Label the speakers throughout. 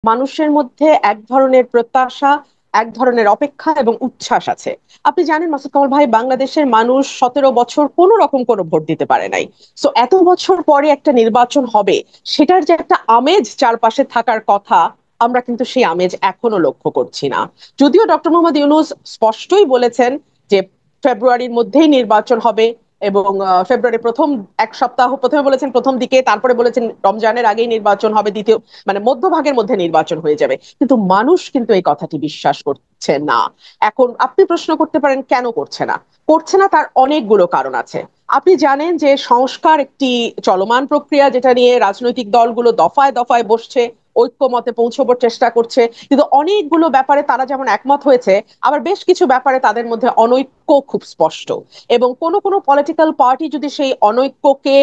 Speaker 1: মানুষের মধ্যে এক ধরনের প্রত্যাশা, এক ধরনের অপেক্ষা এবং উচ্ছ্বাস আছে। আপনি জানেন মাসুদ কামাল ভাই, বাংলাদেশের মানুষ 17 বছর কোনো রকম কোনো ভোট দিতে পারে নাই। সো এত বছর পরে একটা নির্বাচন হবে, সেটার যে একটা আমেজ চারপাশে থাকার কথা, আমরা কিন্তু সেই আমেজ এখনো লক্ষ্য করছি না। যদিও ডক্টর মোহাম্মদ ইউনূস স্পষ্টই বলেছেন যে ফেব্রুয়ারির মধ্যেই নির্বাচন হবে, এবং ফেব্রুয়ারি প্রথম এক সপ্তাহ, প্রথমে বলেছেন প্রথম দিকে, তারপরে বলেছেন রমজানের আগেই নির্বাচন হবে, দ্বিতীয় মানে মধ্যভাগের মধ্যে নির্বাচন হয়ে যাবে। কিন্তু মানুষ কিন্তু এই কথাটি বিশ্বাস করছে না। এখন আপনি প্রশ্ন করতে পারেন কেন করছে না। করছে না, তার অনেকগুলো কারণ আছে। আপনি জানেন যে সংস্কার একটি চলমান প্রক্রিয়া, যেটা নিয়ে রাজনৈতিক দলগুলো দফায় দফায় বসছে, ঐক্যমতে পৌঁছবার চেষ্টা করছে। কিন্তু অনেকগুলো ব্যাপারে তারা যেমন একমত হয়েছে, আবার বেশ কিছু ব্যাপারে তাদের মধ্যে অনৈক্য খুব স্পষ্ট। এবং কোন কোন পলিটিক্যাল পার্টি যদি সেই অনৈক্যকে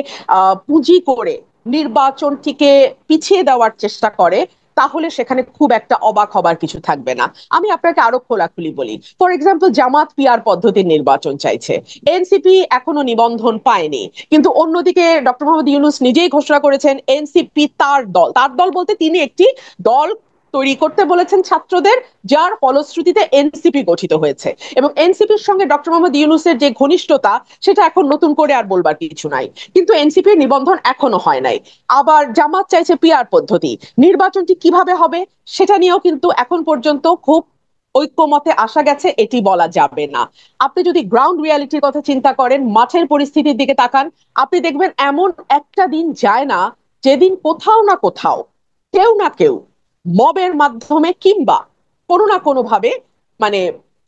Speaker 1: পুঁজি করে নির্বাচনটিকে পিছিয়ে দেওয়ার চেষ্টা করে, তাহলে সেখানে খুব একটা অবাক হবার কিছু থাকবে না। আমি আপনাকে আরো খোলাখুলি বলি। ফর এক্সাম্পল, জামাত পিআর পদ্ধতির নির্বাচন চাইছে, এনসিপি এখনো নিবন্ধন পায়নি। কিন্তু অন্যদিকে ডক্টর মোহাম্মদ ইউনূস নিজেই ঘোষণা করেছেন এনসিপি তার দল, তার দল বলতে তিনি একটি দল তৈরি করতে বলেছেন ছাত্রদের, যার ফলশ্রুতিতে এনসিপি গঠিত হয়েছে। এবং এনসিপির সঙ্গে ডক্টর মোহাম্মদ ইউনূসের যে ঘনিষ্ঠতা, সেটা এখন নতুন করে আর বলবার কিছু নাই। কিন্তু এনসিপির নিবন্ধন এখনো হয় নাই। আবার জামাত চাইছে পিআর পদ্ধতি। নির্বাচনটি কিভাবে হবে সেটা নিয়েও কিন্তু এখন পর্যন্ত খুব ঐক্যমতে আসা গেছে এটি বলা যাবে না। আপনি যদি গ্রাউন্ড রিয়ালিটির কথা চিন্তা করেন, মাঠের পরিস্থিতির দিকে তাকান, আপনি দেখবেন এমন একটা দিন যায় না যেদিন কোথাও না কোথাও কেউ না কেউ মবের মাধ্যমে কিংবা কোনো না কোনো ভাবে, মানে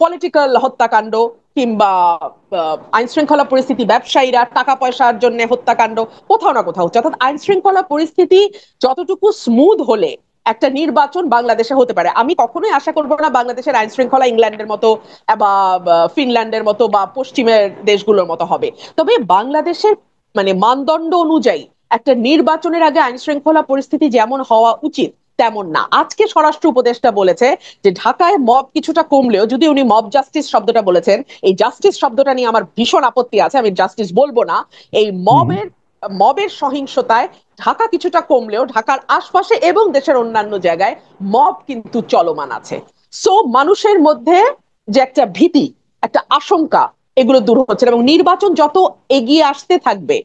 Speaker 1: পলিটিক্যাল হত্যাকাণ্ড, কিংবা আইন শৃঙ্খলা পরিস্থিতি, ব্যবসায়ীরা টাকা পয়সার জন্য হত্যাকাণ্ড কোথাও না কোথাও হচ্ছে। অর্থাৎ আইন শৃঙ্খলা পরিস্থিতি যতটুকু স্মুথ হলে একটা নির্বাচন বাংলাদেশে হতে পারে। আমি কখনোই আশা করবো না বাংলাদেশের আইন শৃঙ্খলা ইংল্যান্ডের মতো বা ফিনল্যান্ডের মতো বা পশ্চিমের দেশগুলোর মতো হবে। তবে বাংলাদেশের মানে মানদণ্ড অনুযায়ী একটা নির্বাচনের আগে আইন শৃঙ্খলা পরিস্থিতি যেমন হওয়া উচিত তেমন না। আজকে স্বরাষ্ট্র উপদেষ্টা বলেছে যে ঢাকায় মব কিছুটা কমলেও, যদি উনি মব জাস্টিস শব্দটা বলেছেন, এই জাস্টিস শব্দটা নিয়ে আমার ভীষণ আপত্তি আছে, আমি জাস্টিস বলবো না। এই
Speaker 2: হুম।
Speaker 1: মবের সহিংসতায় ঢাকা কিছুটা কমলেও ঢাকার আশপাশে এবং দেশের অন্যান্য জায়গায় মব কিন্তু চলমান আছে। সো মানুষের মধ্যে যে একটা ভীতি, একটা আশঙ্কা, এগুলো দূর হচ্ছে না। এবং নির্বাচন যত এগিয়ে আসতে থাকবে,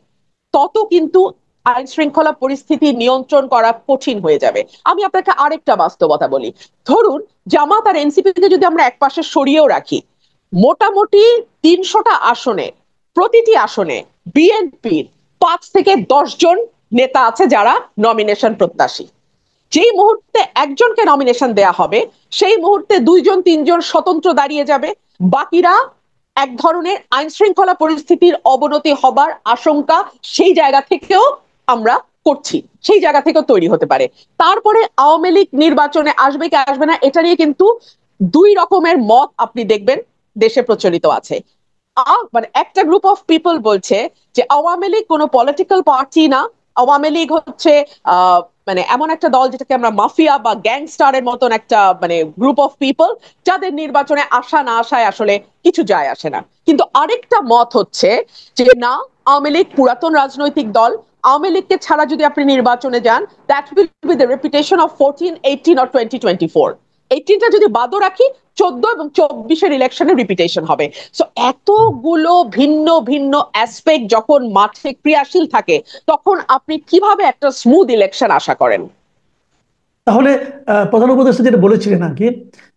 Speaker 1: তত কিন্তু আইন শৃঙ্খলা পরিস্থিতি নিয়ন্ত্রণ করা কঠিন হয়ে যাবে। আমি আপনাকে আরেকটা বাস্তবতা বলি। ধরুন, জামাত আর এনসিপি কে যদি আমরা একপাশে সরিয়েও রাখি, মোটামুটি 300টা আসনে, প্রতিটি আসনে বিএনপির 5 থেকে 10 জন নেতা আছে যারা নমিনেশন প্রত্যাশী। যেই মুহূর্তে একজনকে নমিনেশন দেয়া হবে, সেই মুহূর্তে 2 জন 3 জন স্বতন্ত্র দাঁড়িয়ে যাবে। বাকিরা এক ধরনের আইন শৃঙ্খলা পরিস্থিতির অবনতি হবার আশঙ্কা সেই জায়গা থেকেও আমরা করছি, সেই জায়গা থেকেও তৈরি হতে পারে। তারপরে আওয়ামী লীগ নির্বাচনে আসবে কি আসবে না, এটা নিয়ে কিন্তু দুই রকমের মত আপনি দেখবেন দেশে প্রচলিত আছে। মানে একটা গ্রুপ অফ পিপল বলছে যে আওয়ামী লীগ কোনো পলিটিক্যাল পার্টি না, আওয়ামী লীগ হচ্ছে মানে এমন একটা দল যেটাকে আমরা মাফিয়া বা গ্যাংস্টারের মতন একটা মানে গ্রুপ অফ পিপল, যাদের নির্বাচনে আসা না আসায় আসলে কিছু যায় আসে না। কিন্তু আরেকটা মত হচ্ছে যে না, আওয়ামী লীগ পুরাতন রাজনৈতিক দল, আওয়ামী লীগকে ছাড়া যদি আপনি নির্বাচনে যান, that will be the reputation of 14, 18 or 2024। 18টা যদি বাদও রাখি, 14 এবং 24-এর ইলেকশনের রিপিটেশন হবে। সো এতগুলো ভিন্ন ভিন্ন অ্যাসপেক্ট যখন মাঠে ক্রিয়াশীল থাকে, তখন আপনি কিভাবে একটা স্মুথ ইলেকশন আশা করেন?
Speaker 2: তাহলে প্রধান উপদেষ্টা যেটা বলেছিলেন আর কি,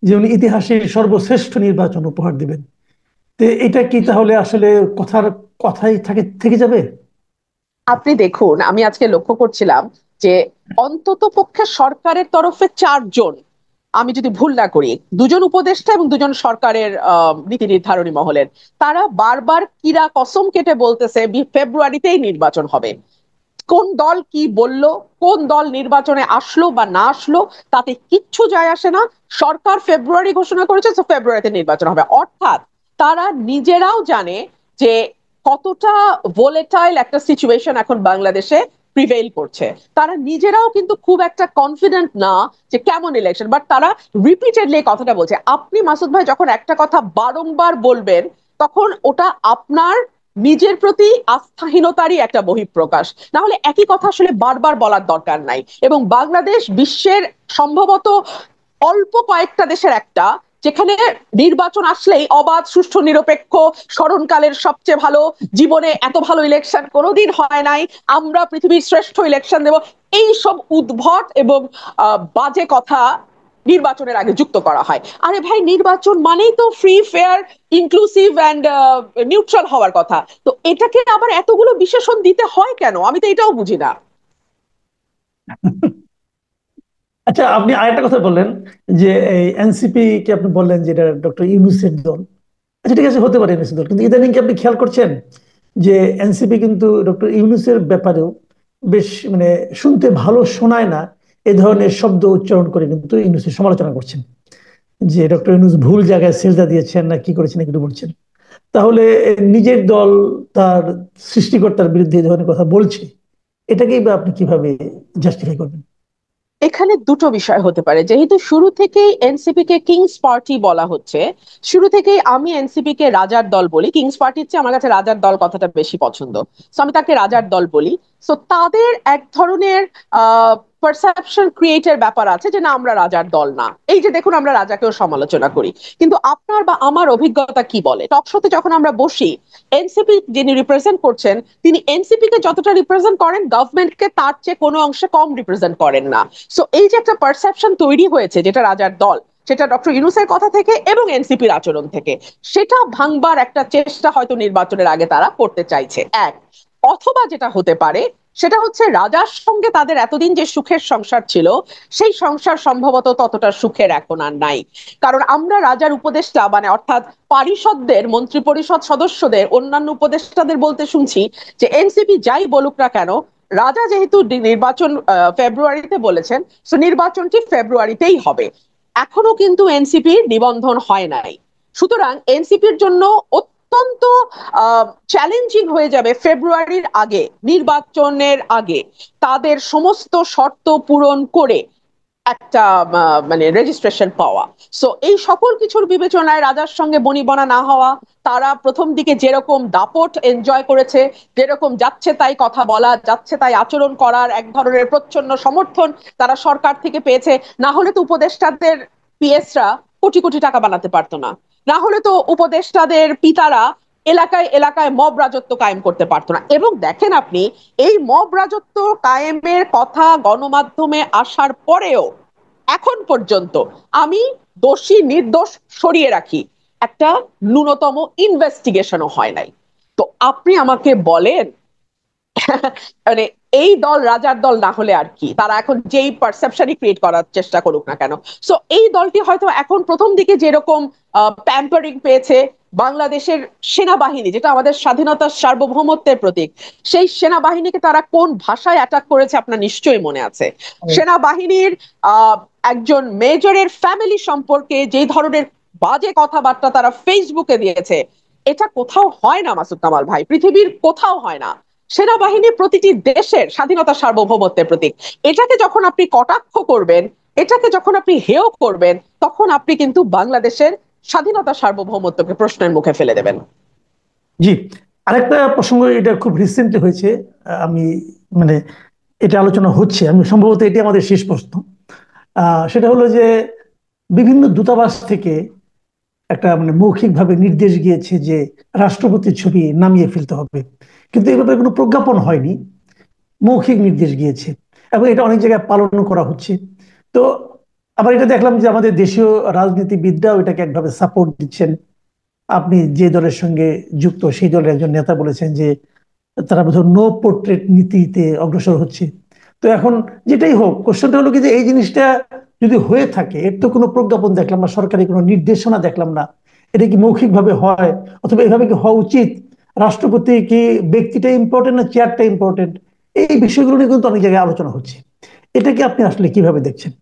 Speaker 2: যে উনি ইতিহাসের সর্বশ্রেষ্ঠ নির্বাচন উপহার দিবেন, তো এটা কি তাহলে আসলে কথার কথাই থেকে যাবে?
Speaker 1: আপনি দেখুন, আমি আজকে লক্ষ্য করছিলাম যে অন্তত পক্ষে সরকারের তরফে 4 জন, আমি যদি ভুল না করি, 2 জন উপদেষ্টা এবং 2 জন সরকারের নীতি নির্ধারণী মহলের, তারা বারবার কিরা কসম কেটে বলতেছে ফেব্রুয়ারিতেই নির্বাচন হবে। কোন দল কি বলল, কোন দল নির্বাচনে আসলো বা না আসলো, তাতে কিচ্ছু যায় আসে না। সরকার ফেব্রুয়ারি ঘোষণা করেছে, তো ফেব্রুয়ারিতে নির্বাচন হবে। অর্থাৎ তারা নিজেরাও জানে যে কতটা ভোলেটাইল একটা সিচুয়েশন এখন বাংলাদেশে প্রিভেইল করছে। তারা নিজেরাও কিন্তু খুব একটা কনফিডেন্ট না যে কেমন ইলেকশন, বাট তারা রিপিটেডলি কথাটা বলছে। আপনি মাসুদ ভাই যখন একটা কথা বারংবার বলবেন, তখন ওটা আপনার নিজের প্রতি আস্থাহীনতারই একটা বহিঃপ্রকাশ। না হলে একই কথা আসলে বারবার বলার দরকার নাই। এবং বাংলাদেশ বিশ্বের সম্ভবত অল্প কয়েকটা দেশের একটা, যেখানে নির্বাচন আসলেই অবাধ, সুষ্ঠু, নিরপেক্ষ, স্মরণকালের সবচেয়ে ভালো, জীবনে এত ভালো ইলেকশন কোনোদিন হয় নাই, আমরা পৃথিবীর শ্রেষ্ঠ ইলেকশন দেব, এই সব উদ্ভট এবং বাজে কথা নির্বাচনের আগে যুক্ত করা হয়। আরে ভাই, নির্বাচন মানেই তো free, fair, inclusive and neutral হওয়ার কথা। তো এটাকে আবার এতগুলো বিশেষণ দিতে হয় কেন? আমি তো এটাও বুঝি না।
Speaker 2: আচ্ছা, আপনি আরেকটা কথা বললেন যে এই এনসিপি কে আপনি বললেন যে এটা ডক্টর ইউনূসের দল। আচ্ছা, ঠিক আছে, হতে পারে এনসিপি দল, কিন্তু ইদানিং কি আপনি খেয়াল করছেন যে এনসিপি কিন্তু ডক্টর ইউনূসের ব্যাপারেও বেশ মানে শুনতে ভালো শোনায় না এই ধরনের শব্দ উচ্চারণ করে কিন্তু ইউনূসের সমালোচনা করছেন, যে ডক্টর ইউনূস ভুল জায়গায় সেজদা দিয়েছেন না কি করেছেন এগুলো বলছেন। তাহলে নিজের দল তার সৃষ্টিকর্তার বিরুদ্ধে এই ধরনের কথা বলছে, এটাকেই বা আপনি কিভাবে জাস্টিফাই করবেন?
Speaker 1: এখানে দুটো বিষয় হতে পারে। যেহেতু শুরু থেকেই এনসিপি কে কিংস পার্টি বলা হচ্ছে, শুরু থেকেই আমি এনসিপি কে রাজার দল বলি। কিংস পার্টির চেয়ে আমার কাছে রাজার দল কথাটা বেশি পছন্দ, তো আমি তাকে রাজার দল বলি। তো তাদের এক ধরনের পারসেপশন ক্রিয়েটের ব্যাপার আছে যে না, আমরা রাজার দল না। এই যে দেখুন, আমরা রাজাকেও সমালোচনা করি, কিন্তু আপনার বা আমার অভিজ্ঞতা কি বলে, টকশোতে যখন আমরা বসি, এনসিপি যিনি রিপ্রেজেন্ট করছেন, তিনি এনসিপি কে যতটা রিপ্রেজেন্ট করেন, গভর্নমেন্টকে তার চেয়ে কোনো অংশে কম রিপ্রেজেন্ট করেন না। সো এই যে একটা পারসেপশন তৈরি হয়েছে, যেটা রাজার দল, সেটা ডক্টর ইউনূসের কথা থেকে এবং এনসিপির আচরণ থেকে, সেটা ভাঙবার একটা চেষ্টা হয়তো নির্বাচনের আগে তারা করতে চাইছে। এক, অথবা যেটা হতে পারে সেটা হচ্ছে রাজার সঙ্গে তাদের এতদিন যে সুখের সংসার ছিল, সেই সংসার সম্ভবত ততটা সুখের এখন আর নাই। কারণ আমরা রাজার উপদেষ্টা, মানে অর্থাৎ পারিষদদের, মন্ত্রী পরিষদ সদস্যদের, অন্যান্য উপদেষ্টাদের বলতে শুনছি যে এনসিপি যাই বলুক না কেন, রাজা যেহেতু নির্বাচন ফেব্রুয়ারিতে বলেছেন, তো নির্বাচনটি ফেব্রুয়ারিতেই হবে। এখনো কিন্তু এনসিপির নিবন্ধন হয় নাই। সুতরাং এনসিপির জন্য অত্যন্ত চ্যালেঞ্জিং হয়ে যাবে ফেব্রুয়ারির আগে, নির্বাচনের আগে, তাদের সমস্ত শর্ত পূরণ করে একটা মানে রেজিস্ট্রেশন পাওয়া। সো এই সকল কিছুর বিবেচনায় রাজার সঙ্গে বনিবনা না হওয়া, তারা প্রথম দিকে যেরকম দাপট এনজয় করেছে, যেরকম যাচ্ছে তাই কথা বলা, যাচ্ছে তাই আচরণ করার এক ধরনের প্রচ্ছন্ন সমর্থন তারা সরকার থেকে পেয়েছে। না হলে তো উপদেষ্টাদের পিএসরা কোটি কোটি টাকা বানাতে পারতো না। না হলে তো উপদেষ্টাদের পিতারা এলাকায় এলাকায় মব রাজত্ব কায়েম করতে পারতো না। এবং দেখেন আপনি, এই মব রাজত্ব কায়েমের কথা গণমাধ্যমে আসার পরেও এখন পর্যন্ত আমি দোষী নির্দোষ সরিয়ে রাখি, একটা ন্যূনতম ইনভেস্টিগেশনও হয় নাই। তো আপনি আমাকে বলেন, মানে এই দল রাজার দল না হলে আর কি, তারা এখন যেই পারসেপশনই ক্রিয়েট করার চেষ্টা করুক না কেন। সো এই দলটি হয়তো এখন প্রথম দিকে যেরকম প্যাম্পারিং পেয়েছে, বাংলাদেশের সেনাবাহিনী যেটা আমাদের স্বাধীনতার সার্বভৌমত্বের প্রতীক, সেই সেনাবাহিনীকে তারা কোন ভাষায় অ্যাটাক করেছে আপনার নিশ্চয়ই মনে আছে। সেনাবাহিনীর আহ একজন মেজরের ফ্যামিলি সম্পর্কে যে ধরনের বাজে কথাবার্তা তারা ফেসবুকে দিয়েছে, এটা কোথাও হয় না মাসুদ কামাল ভাই, পৃথিবীর কোথাও হয় না। সেনাবাহিনী প্রতিটি দেশের স্বাধীনতা সার্বভৌমত্বের প্রতীক। এটাকে যখন আপনি কটাক্ষ করবেন, এটাকে যখন আপনি হেয় করবেন, তখন আপনি কিন্তু বাংলাদেশের স্বাধীনতা সার্বভৌমত্বকে প্রশ্নের মুখে ফেলে দেবেন।
Speaker 2: জি, আরেকটা প্রসঙ্গ, এটা খুব রিসেন্টলি হয়েছে। আমি মানে এটা আলোচনা হচ্ছে, আমি সম্ভবত এটি আমাদের শেষ প্রশ্ন। সেটা হলো যে বিভিন্ন দূতাবাস থেকে একটা মানে মৌখিকভাবে নির্দেশ গিয়েছে যে রাষ্ট্রপতির ছবি নামিয়ে ফেলতে হবে, কিন্তু এই ব্যাপারে কোনো প্রজ্ঞাপন হয়নি, মৌখিক নির্দেশ গিয়েছে এবং এটা অনেক জায়গায় পালন করা হচ্ছে। তো আবার এটা দেখলাম যে আমাদের দেশীয় রাজনীতিবিদরাও এটাকে একভাবে সাপোর্ট দিচ্ছেন। আপনি যে দলের সঙ্গে যুক্ত সেই দলের একজন নেতা বলেছেন যে তারা বোধহয় নো পোর্ট্রেট নীতিতে অগ্রসর হচ্ছে। তো এখন যেটাই হোক, কোশ্চেনটা হলো কি যে এই জিনিসটা যদি হয়ে থাকে, এর তো কোনো প্রজ্ঞাপন দেখলাম না, সরকারি কোনো নির্দেশনা দেখলাম না। এটা কি মৌখিক ভাবে হয়, অথবা এভাবে কি হওয়া উচিত? রাষ্ট্রপতি কি ব্যক্তিটা ইম্পর্টেন্ট না চেয়ারটা ইম্পর্টেন্ট? এই বিষয়গুলো নিয়ে কিন্তু অনেক জায়গায় আলোচনা হচ্ছে। এটাকে আপনি আসলে কিভাবে দেখছেন?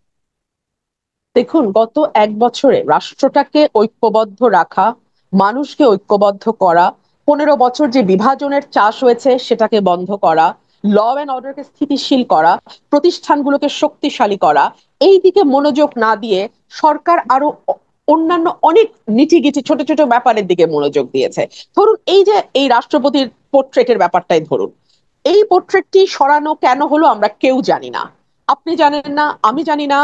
Speaker 1: দেখুন, গত এক বছরে রাষ্ট্রটাকে ঐক্যবদ্ধ রাখা, মানুষকে ঐক্যবদ্ধ করা, 15 বছর যে বিভাজনের চাষ হয়েছে সেটাকে বন্ধ করা, ল অ্যান্ড অর্ডারকে স্থিতিশীল করা, প্রতিষ্ঠানগুলোকে শক্তিশালী করা, এই দিকে মনোযোগ না দিয়ে সরকার আরো অন্যান্য অনেক নিটিগিটি ছোট ছোট ব্যাপারের দিকে মনোযোগ দিয়েছে। ধরুন এই যে এই রাষ্ট্রপতির পোর্ট্রেটের ব্যাপারটাই ধরুন, এই পোর্ট্রেটটি সরানো কেন হলো আমরা কেউ জানি না, আপনি জানেন না, আমি জানি না,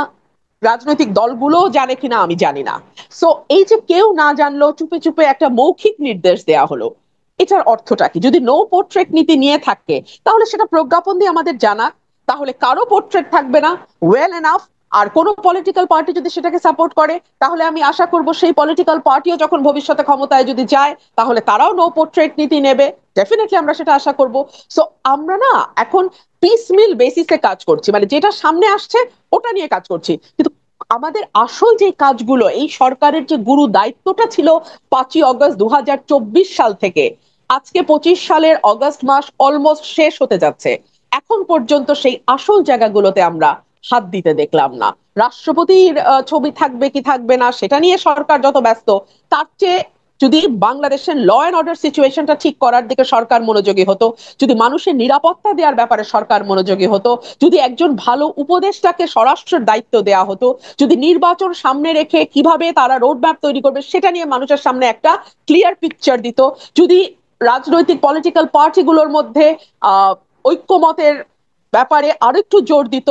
Speaker 1: রাজনৈতিক দলগুলো জানে কিনা আমি জানি না। সো এই যে কেউ না জানলো, চুপে চুপে একটা মৌখিক নির্দেশ দেয়া হলো, এটার অর্থটা কি? যদি নো পোর্ট্রেট নীতি নিয়ে থাকে তাহলে সেটা প্রজ্ঞাপন দিয়ে আমাদের জানা, তাহলে কারো পোর্ট্রেট থাকবে না, ওয়েল এনাফ। আর কোন পলিটিক্যাল পার্টি যদি সেটাকে সাপোর্ট করে তাহলে আমি আশা করব সেই পলিটিক্যাল পার্টিও যখন ভবিষ্যতে ক্ষমতায় যদি যায় তাহলে তারাও নো পোর্ট্রেট নীতি নেবে, ডেফিনেটলি আমরা সেটা আশা করব। সো আমরা না এখন পিসমিল বেসিসে কাজ করছি, মানে যেটা সামনে আসছে ওটা নিয়ে কাজ করছি, কিন্তু আমাদের আসল যে কাজগুলো, এই সরকারের যে গুরু দায়িত্বটা ছিল 5ই অগস্ট 2024 সাল থেকে আজকে 25 সালের অগস্ট মাস অলমোস্ট শেষ হতে যাচ্ছে, এখন পর্যন্ত সেই আসল জায়গাগুলোতে আমরা হাত দিতে দেখলাম না। রাষ্ট্রপতির ছবি থাকবে কি থাকবে না সেটা নিয়ে সরকার যত ব্যস্ত, তার চেয়ে যদি বাংলাদেশের ল অ্যান্ড অর্ডার সিচুয়েশনটা ঠিক করার দিকে সরকার মনোযোগী হতো, যদি মানুষের নিরাপত্তা দেওয়ার ব্যাপারে সরকার মনোযোগী হতো, যদি একজন ভালো উপদেষ্টাকে স্বরাষ্ট্রের দায়িত্ব দেওয়া হতো, যদি নির্বাচন সামনে রেখে কিভাবে তারা রোড ম্যাপ তৈরি করবে সেটা নিয়ে মানুষের সামনে একটা ক্লিয়ার পিকচার দিত, যদি রাজনৈতিক পলিটিক্যাল পার্টিগুলোর মধ্যে ঐক্যমতের ব্যাপারে আরেকটু জোর দিত